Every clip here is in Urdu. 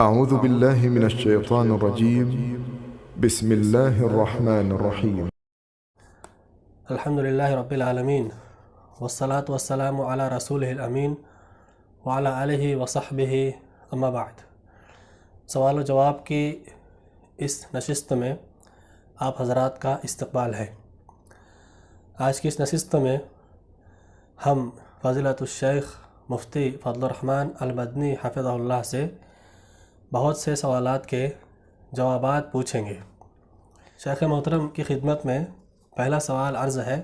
أعوذ بالله من الشيطان الرجيم. بسم الله الرحمن الرحيم. الحمد لله رب العالمين والصلاة والسلام على رسوله الأمين وعلى آله وصحبه اما بعد. سوال و جواب کی اس نشست میں آپ حضرات کا استقبال ہے. آج کی اس نشست میں ہم فضیلت الشیخ مفتی فضل الرحمن المدنی حفظہ اللہ سے بہت سے سوالات کے جوابات پوچھیں گے. شیخ محترم کی خدمت میں پہلا سوال عرض ہے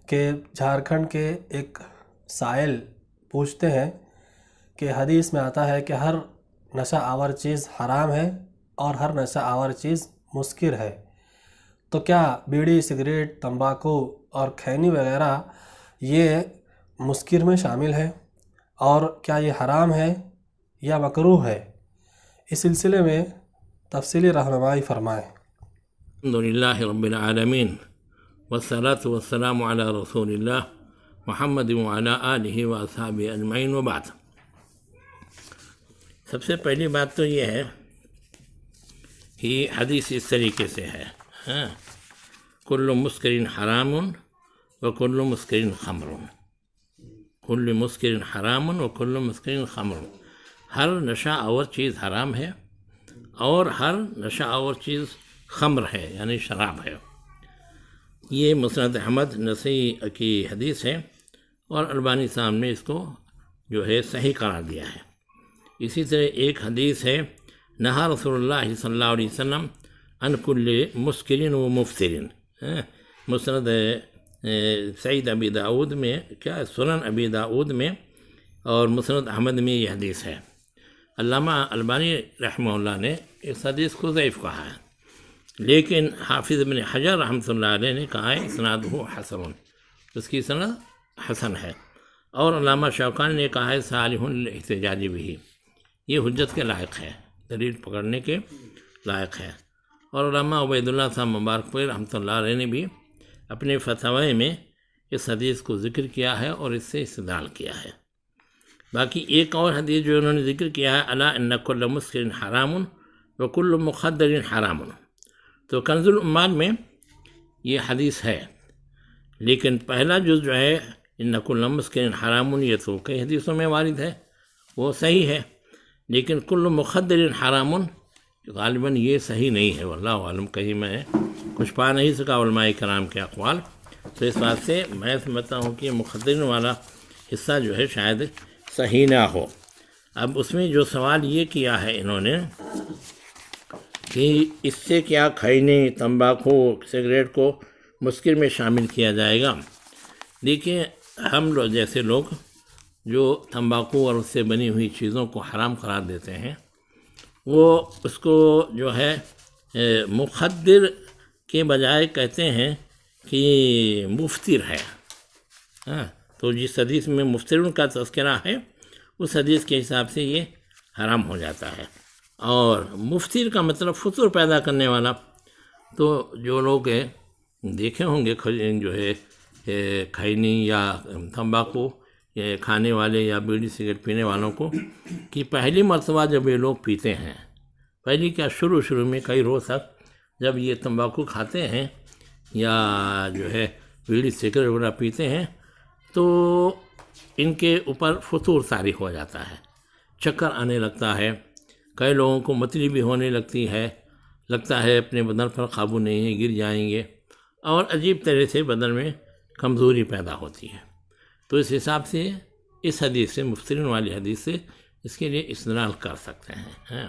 کہ جھارکھنڈ کے ایک سائل پوچھتے ہیں کہ حدیث میں آتا ہے کہ ہر نشہ آور چیز حرام ہے اور ہر نشہ آور چیز مسکر ہے، تو کیا بیڑی، سگریٹ، تمباکو اور کھینی وغیرہ یہ مسکر میں شامل ہے، اور کیا یہ حرام ہے یا مکروہ ہے؟ اس سلسلے میں تفصیلی رہنمائی فرمائیں. الحمدللہ رب العالمین والصلاة والسلام علی رسول اللہ محمد وعلی آلہ واصحابہ اجمعین وبعد. سب سے پہلی بات تو یہ ہے کہ حدیث اس طریقے سے ہے، کل مسکر حرام وکل مسکر خمر، کل مسکر حرام وکل مسکر خمر. ہر نشہ آور چیز حرام ہے اور ہر نشہ آور چیز خمر ہے، یعنی شراب ہے. یہ مسند احمد نسائی کی حدیث ہے اور البانی صاحب نے اس کو جو ہے صحیح قرار دیا ہے. اسی طرح ایک حدیث ہے، نہا رسول اللہ صلی اللہ علیہ وسلم عن کل مسکرین و مفترین. مسند سعید ابی داود میں، کیا سنن ابی داود میں اور مسند احمد میں یہ حدیث ہے. علامہ البانی رحمہ اللہ نے اس حدیث کو ضعیف کہا ہے، لیکن حافظ ابن حجر رحمۃ اللہ علیہ نے کہا ہے اسنادہ حسن، اس کی سند حسن ہے. اور علامہ شوکانی نے کہا ہے صالح للاحتجاج بھی، یہ حجت کے لائق ہے، دلیل پکڑنے کے لائق ہے. اور علامہ عبید اللہ صاحب مبارک پور رحمۃ اللہ علیہ نے بھی اپنے فتاوی میں اس حدیث کو ذکر کیا ہے اور اس سے استدلال کیا ہے. باقی ایک اور حدیث جو انہوں نے ذکر کیا ہے، الا ان کل مسکر حرام وکل مخدر حرام، تو کنز العمال میں یہ حدیث ہے. لیکن پہلا جز جو ہے ان کل مسکر حرام، یہ تو کئی حدیثوں میں وارد ہے، وہ صحیح ہے. لیکن کل مخدر حرام غالباً یہ صحیح نہیں ہے، واللہ عالم. کہیں میں کچھ پا نہیں سکا علماء کرام کے اقوال، تو اس بات سے میں سمجھتا ہوں کہ مخدر والا حصہ جو ہے شاید صحیح نہ ہو. اب اس میں جو سوال یہ کیا ہے انہوں نے کہ اس سے کیا کھینے، تمباکو، سگریٹ کو مسکر میں شامل کیا جائے گا. دیکھیں، ہم لوگ جیسے لوگ جو تمباکو اور اس سے بنی ہوئی چیزوں کو حرام قرار دیتے ہیں، وہ اس کو جو ہے مخدر کے بجائے کہتے ہیں کہ مفتر ہے. تو جس حدیث میں مفترون کا تذکرہ ہے، اس حدیث کے حساب سے یہ حرام ہو جاتا ہے. اور مفتر کا مطلب فطور پیدا کرنے والا. تو جو لوگ دیکھے ہوں گے جو ہے کھینی یا تمباکو کھانے والے یا بیڑی سگریٹ پینے والوں کو، کہ پہلی مرتبہ جب یہ لوگ پیتے ہیں، پہلی کیا شروع میں کئی روز تک جب یہ تمباکو کھاتے ہیں یا جو ہے بیڑی سگریٹ وغیرہ پیتے ہیں، تو ان کے اوپر فطور طاری ہو جاتا ہے، چکر آنے لگتا ہے، کئی لوگوں کو متلی بھی ہونے لگتا ہے اپنے بدن پر قابو نہیں ہے، گر جائیں گے، اور عجیب طرح سے بدن میں کمزوری پیدا ہوتی ہے. تو اس حساب سے اس حدیث سے، مفترین والی حدیث سے، اس کے لیے استدلال کر سکتے ہیں.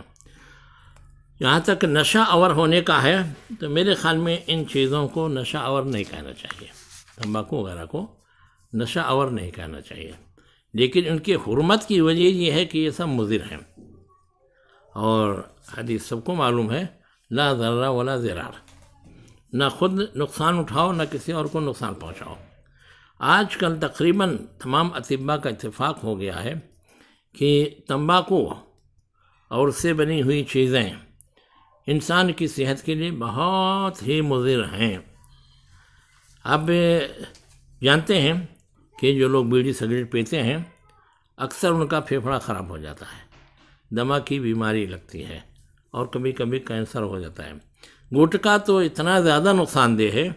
یہاں تک نشہ آور ہونے کا ہے، تو میرے خیال میں ان چیزوں کو نشہ آور نہیں کہنا چاہیے، تمباکو وغیرہ کو نشہ آور نہیں کہنا چاہیے. لیکن ان کی حرمت کی وجہ یہ ہے کہ یہ سب مضر ہیں، اور حدیث سب کو معلوم ہے، لا ضرر ولا ضرار، نہ خود نقصان اٹھاؤ نہ کسی اور کو نقصان پہنچاؤ. آج کل تقریباً تمام اطباء کا اتفاق ہو گیا ہے کہ تمباکو اور اس سے بنی ہوئی چیزیں انسان کی صحت کے لیے بہت ہی مضر ہیں. اب جانتے ہیں کہ جو لوگ بیڑی سگریٹ پیتے ہیں، اکثر ان کا پھیپھڑا خراب ہو جاتا ہے، دمہ کی بیماری لگتی ہے اور کبھی کبھی کینسر ہو جاتا ہے۔ گٹکا تو اتنا زیادہ نقصان دہ ہے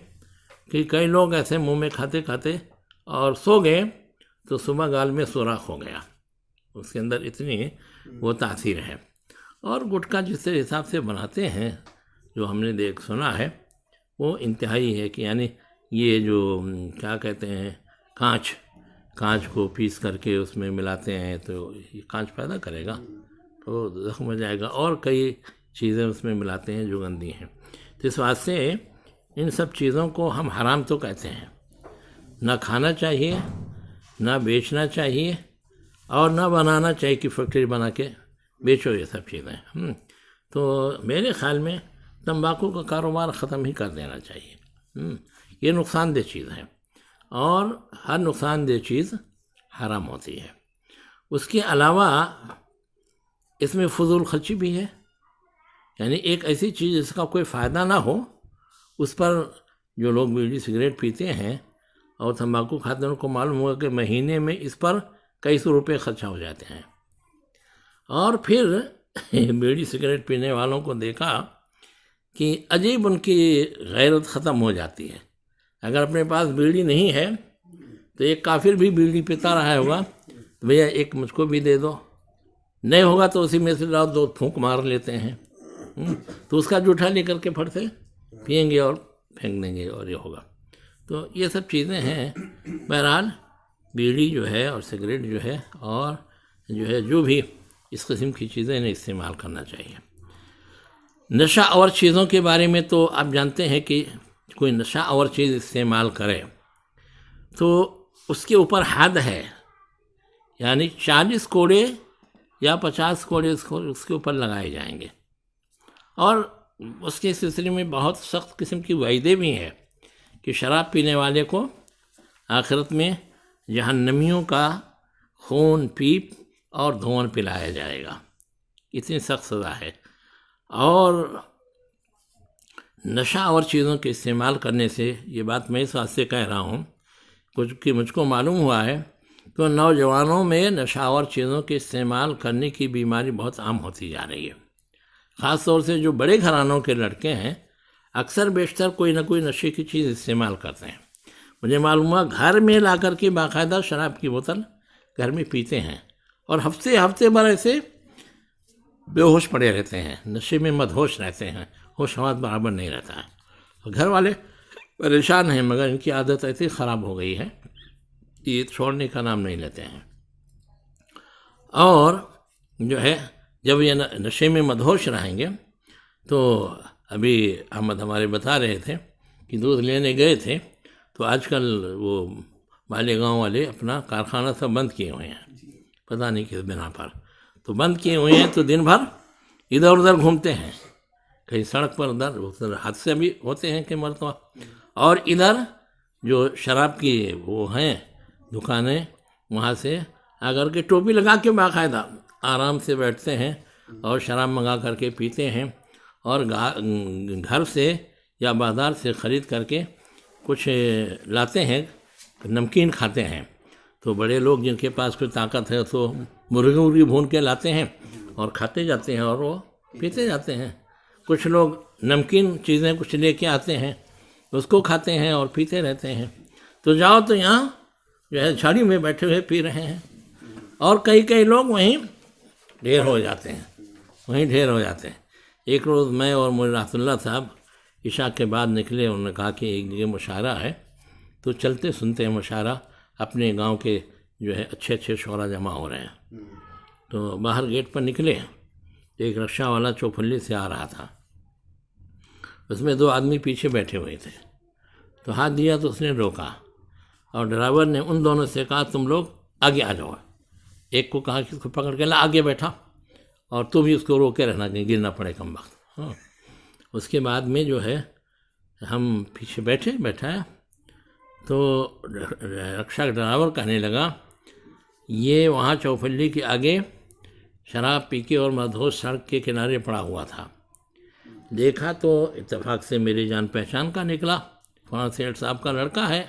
کہ کئی لوگ ایسے منہ میں کھاتے کھاتے اور سو گئے تو صبح گال میں سوراخ ہو گیا، اس کے اندر اتنی وہ تاثیر ہے۔ اور گٹکا جس حساب سے بناتے ہیں جو ہم نے سنا ہے وہ انتہائی ہے کہ یعنی یہ جو کیا کہتے ہیں کانچ کو پیس کر کے اس میں ملاتے ہیں تو یہ کانچ پیدا کرے گا تو زخم ہو جائے گا، اور کئی چیزیں اس میں ملاتے ہیں جو گندی ہیں۔ تو اس واسطے ان سب چیزوں کو ہم حرام تو کہتے ہیں، نہ کھانا چاہیے، نہ بیچنا چاہیے، اور نہ بنانا چاہیے کہ فیکٹری بنا کے بیچو یہ سب چیزیں۔ تو میرے خیال میں تمباکو کا کاروبار ختم ہی کر دینا چاہیے، یہ نقصان دہ چیز ہے، اور ہر نقصان دہ چیز حرام ہوتی ہے۔ اس کے علاوہ اس میں فضول خرچی بھی ہے، یعنی ایک ایسی چیز جس کا کوئی فائدہ نہ ہو اس پر جو لوگ بیڑی سگریٹ پیتے ہیں اور تمباکو کھاتے ہیں ان کو معلوم ہوگا کہ مہینے میں اس پر کئی سو روپے خرچہ ہو جاتے ہیں، اور پھر بیڑی سگریٹ پینے والوں کو دیکھا کہ عجیب ان کی غیرت ختم ہو جاتی ہے۔ اگر اپنے پاس بیڑی نہیں ہے تو ایک کافر بھی بیڑی پیتا رہا ہوگا تو بھیا ایک مجھ کو بھی دے دو، نہیں ہوگا تو اسی میں سے دو پھونک مار لیتے ہیں، تو اس کا جوٹھا لے کر کے پھر سے پئیں گے اور پھینک دیں گے، اور یہ ہوگا۔ تو یہ سب چیزیں ہیں۔ بہرحال بیڑی جو ہے اور سگریٹ جو ہے اور جو بھی اس قسم کی چیزیں انہیں استعمال کرنا چاہیے۔ نشہ اور چیزوں کے بارے میں تو آپ جانتے ہیں کہ کوئی نشہ اور چیز استعمال کرے تو اس کے اوپر حد ہے، یعنی 40 کوڑے یا 50 کوڑے اس کے اوپر لگائے جائیں گے، اور اس کے سلسلے میں بہت سخت قسم کی وعیدیں بھی ہیں کہ شراب پینے والے کو آخرت میں جہنمیوں کا خون پیپ اور دھواں پلایا جائے گا، اتنی سخت سزا ہے۔ اور نشہ اور چیزوں کے استعمال کرنے سے، یہ بات میں اس واسطے کہہ رہا ہوں کہ مجھ کو معلوم ہوا ہے کہ نوجوانوں میں نشہ اور چیزوں کے استعمال کرنے کی بیماری بہت عام ہوتی جا رہی ہے، خاص طور سے جو بڑے گھرانوں کے لڑکے ہیں اکثر بیشتر کوئی نہ کوئی نشے کی چیز استعمال کرتے ہیں۔ مجھے معلوم ہوا گھر میں لا کر کے باقاعدہ شراب کی بوتل گھر میں پیتے ہیں، اور ہفتے بھر ایسے بے ہوش پڑے رہتے ہیں، نشے میں مدہوش رہتے ہیں، ہوش حواس برابر نہیں رہتا ہے۔ گھر والے پریشان ہیں، مگر ان کی عادت ایسی خراب ہو گئی ہے کہ یہ چھوڑنے کا نام نہیں لیتے ہیں۔ اور جب یہ نشے میں مدہوش رہیں گے تو ابھی احمد ہمارے بتا رہے تھے کہ دودھ لینے گئے تھے تو آج کل وہ مالیگاؤں والے اپنا کارخانہ سب بند کیے ہوئے ہیں، پتہ نہیں کس بنا پر، تو بند کیے ہوئے ہیں، تو دن بھر ادھر ادھر گھومتے ہیں، کہیں سڑک پر ادھر حادثے بھی ہوتے ہیں کہ مرتبہ، اور ادھر جو شراب کی وہ ہیں دکانیں وہاں سے آ کر کے ٹوپی لگا کے باقاعدہ آرام سے بیٹھتے ہیں اور شراب منگا کر کے پیتے ہیں، اور گھر سے یا بازار سے خرید کر کے کچھ لاتے ہیں، نمکین کھاتے ہیں۔ تو بڑے لوگ جن کے پاس کوئی طاقت ہے تو مرغی بھون کے لاتے ہیں اور کھاتے جاتے ہیں اور وہ پیتے جاتے ہیں۔ کچھ لوگ نمکین چیزیں کچھ لے کے آتے ہیں، اس کو کھاتے ہیں اور پیتے رہتے ہیں۔ تو جاؤ تو یہاں جھاڑی میں بیٹھے ہوئے پی رہے ہیں، اور کئی لوگ وہیں ڈھیر ہو جاتے ہیں۔ ایک روز میں اور مولوی رحمت اللہ صاحب عشاء کے بعد نکلے، انہوں نے کہا کہ ایک جگہ مشاعرہ ہے، تو چلتے سنتے ہیں مشاعرہ، اپنے گاؤں کے اچھے شعراء جمع ہو رہے ہیں۔ تو باہر گیٹ پر نکلے، ایک رکشہ والا چوپھلی سے آ رہا تھا، اس میں 2 آدمی پیچھے بیٹھے ہوئے تھے، تو ہاتھ دیا تو اس نے روکا، اور ڈرائیور نے ان دونوں سے کہا تم لوگ آگے آ جاؤ۔ ایک کو کہا کہ اس کو پکڑ کے لا آگے بیٹھا، اور تو بھی اس کو روکے رہنا کہ گرنا پڑے کم وقت۔ اس کے بعد میں ہم پیچھے بیٹھایا تو رکشہ ڈرائیور کہنے لگا یہ وہاں چوپھلی کے آگے شراب پی کے اور مدہوش سڑک کے کنارے پڑا ہوا تھا، دیکھا تو اتفاق سے میری جان پہچان کا نکلا، فلاں سیٹھ صاحب کا لڑکا ہے۔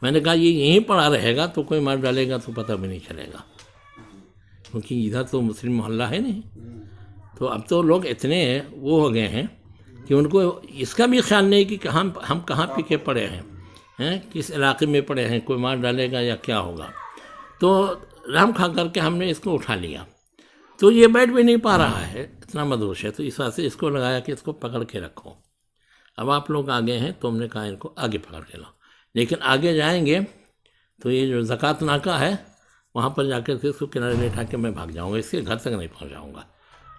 میں نے کہا یہ یہیں پڑا رہے گا تو کوئی مار ڈالے گا تو پتہ بھی نہیں چلے گا، کیونکہ ادھر تو مسلم محلہ ہے نہیں. تو اب تو لوگ اتنے وہ ہو گئے ہیں کہ ان کو اس کا بھی خیال نہیں کہ ہم کہاں پیچھے پڑے ہیں، کس علاقے میں پڑے ہیں، کوئی مار ڈالے گا یا کیا ہوگا. تو رام کھا کر کے ہم نے اس کو اٹھا لیا. تو یہ بیٹھ بھی نہیں پا رہا ہے، اتنا مدہوش ہے. تو اس واسطے اس کو لگایا کہ اس کو پکڑ کے رکھو. اب آپ لوگ آگے ہیں تو ہم نے کہا ان کو آگے پکڑ کے لاؤ. لیکن آگے جائیں گے تو یہ جو زکوٰۃ ناکہ ہے وہاں پر جا کر کے اس کو کنارے لٹا کے میں بھاگ جاؤں گا، اس کے گھر تک نہیں پہنچ جاؤں گا،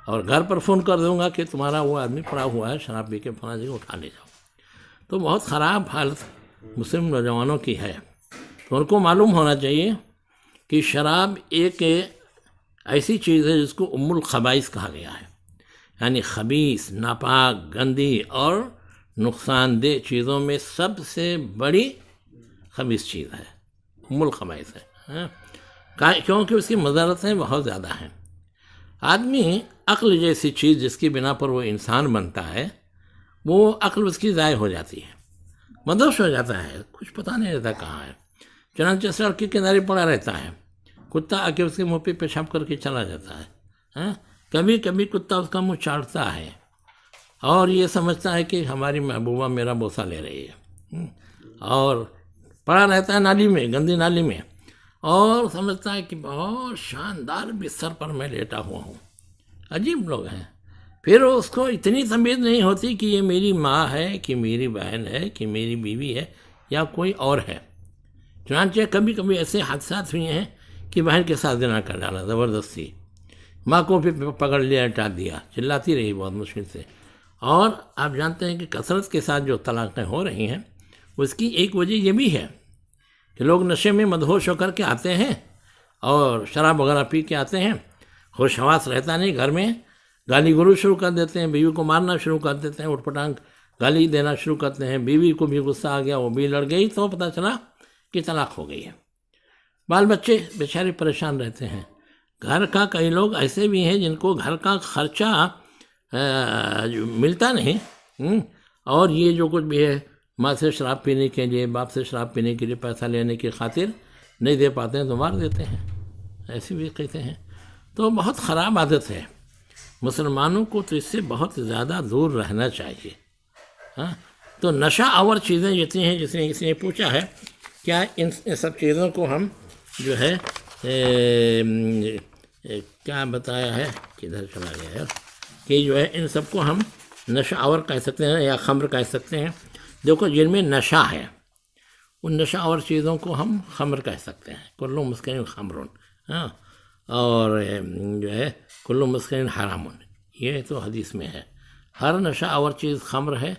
اور گھر پر فون کر دوں گا کہ تمہارا وہ آدمی پڑا ہوا ہے شراب پی کے فلاں جگہ اٹھا لے جاؤ. تو بہت خراب حالت مسلم نوجوانوں کی ہے. تو ان کو معلوم ہونا چاہیے کہ شراب ایک ایسی چیز ہے جس کو ام الخبائث کہا گیا ہے، یعنی خبیث، ناپاک، گندی اور نقصان دہ چیزوں میں سب سے بڑی خبیث چیز ہے، ام الخبائث ہے. کیونکہ اس کی مضرتیں بہت زیادہ ہیں. آدمی عقل جیسی چیز جس کی بنا پر وہ انسان بنتا ہے، وہ عقل اس کی ضائع ہو جاتی ہے، مدہوش ہو جاتا ہے، کچھ پتہ نہیں رہتا کہاں ہے. چنانچہ سڑک کے کنارے پڑا رہتا ہے، کتا آ کے اس کے منہ پہ پیشاب کر کے چلا جاتا ہے. کبھی کبھی کتا اس کا منہ چاٹتا ہے اور یہ سمجھتا ہے کہ ہماری محبوبہ میرا بوسہ لے رہی ہے، اور پڑا رہتا ہے نالی میں، گندی نالی میں، اور سمجھتا ہے کہ بہت شاندار بستر پر میں لیٹا ہوا ہوں. عجیب لوگ ہیں. پھر اس کو اتنی تمیز نہیں ہوتی کہ یہ میری ماں ہے، کہ میری بہن ہے، کہ میری بیوی ہے، یا کوئی اور ہے. چنانچہ کبھی کبھی ایسے حادثات ہوئے ہیں کہ بہن کے ساتھ زنا کر ڈالا زبردستی، ماں کو پھر پکڑ لیا، ہٹا دیا، چلاتی رہی بہت مشکل سے. اور آپ جانتے ہیں کہ کثرت کے ساتھ جو طلاقیں ہو رہی ہیں اس کی ایک وجہ یہ بھی ہے کہ لوگ نشے میں مدہوش ہو کر کے آتے ہیں اور شراب وغیرہ پی کے آتے ہیں، ہوش حواس رہتا نہیں، گھر میں گالی گلوچ شروع کر دیتے ہیں، بیوی کو مارنا شروع کر دیتے ہیں، اٹھ پٹانگ گالی دینا شروع کرتے ہیں. بیوی کو بھی غصہ آ گیا، وہ بھی لڑ گئی تو پتہ چلا کہ طلاق ہو گئی ہے. بال بچے بیچارے پریشان رہتے ہیں. گھر کا کئی لوگ ایسے بھی ہیں جن کو گھر کا خرچہ ملتا نہیں، اور یہ جو کچھ بھی ہے ماں سے شراب پینے کے لیے، باپ سے شراب پینے کے لیے پیسہ لینے کی خاطر نہیں دے پاتے ہیں تو مار دیتے ہیں. ایسے بھی کہتے ہیں. تو بہت خراب عادت ہے. مسلمانوں کو تو اس سے بہت زیادہ دور رہنا چاہیے. تو نشہ آور چیزیں جتنی ہیں، جس نے کسی نے پوچھا ہے کیا ان سب چیزوں کو ہم جو ہے کیا بتایا ہے، کدھر چلا گیا ہے، کہ جو ہے ان سب کو ہم نشہ آور کہہ سکتے ہیں یا خمر کہہ سکتے ہیں. دیکھو جن میں نشہ ہے ان نشہ آور چیزوں کو ہم خمر کہہ سکتے ہیں. کلو مسکرین خمرون، اور جو ہے کلو مسکرین حرامون، یہ تو حدیث میں ہے. ہر نشہ آور چیز خمر ہے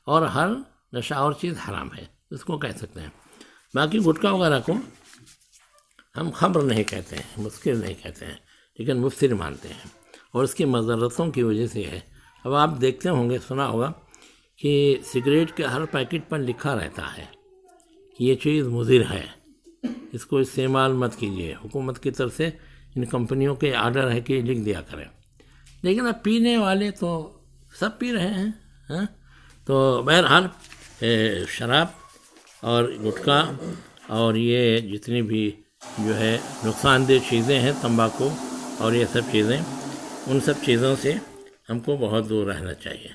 اور ہر نشہ آور چیز حرام ہے، اس کو کہہ سکتے ہیں. باقی گٹکا وغیرہ کو ہم خمر نہیں کہتے ہیں، مسکر نہیں کہتے ہیں، لیکن مفسر مانتے ہیں، اور اس کی مضرتوں کی وجہ سے ہے. اب آپ دیکھتے ہوں گے، سنا ہوگا کہ سگریٹ کے ہر پیکٹ پر لکھا رہتا ہے کہ یہ چیز مضر ہے، اس کو استعمال مت کیجیے. حکومت کی طرف سے ان کمپنیوں کے آرڈر ہے کہ لکھ دیا کریں. لیکن اب پینے والے تو سب پی رہے ہیں. تو بہرحال شراب اور گٹکا اور یہ جتنی بھی جو ہے نقصان دہ چیزیں ہیں، تمباکو اور یہ سب چیزیں، ان سب چیزوں سے ہم کو بہت دور رہنا چاہیے.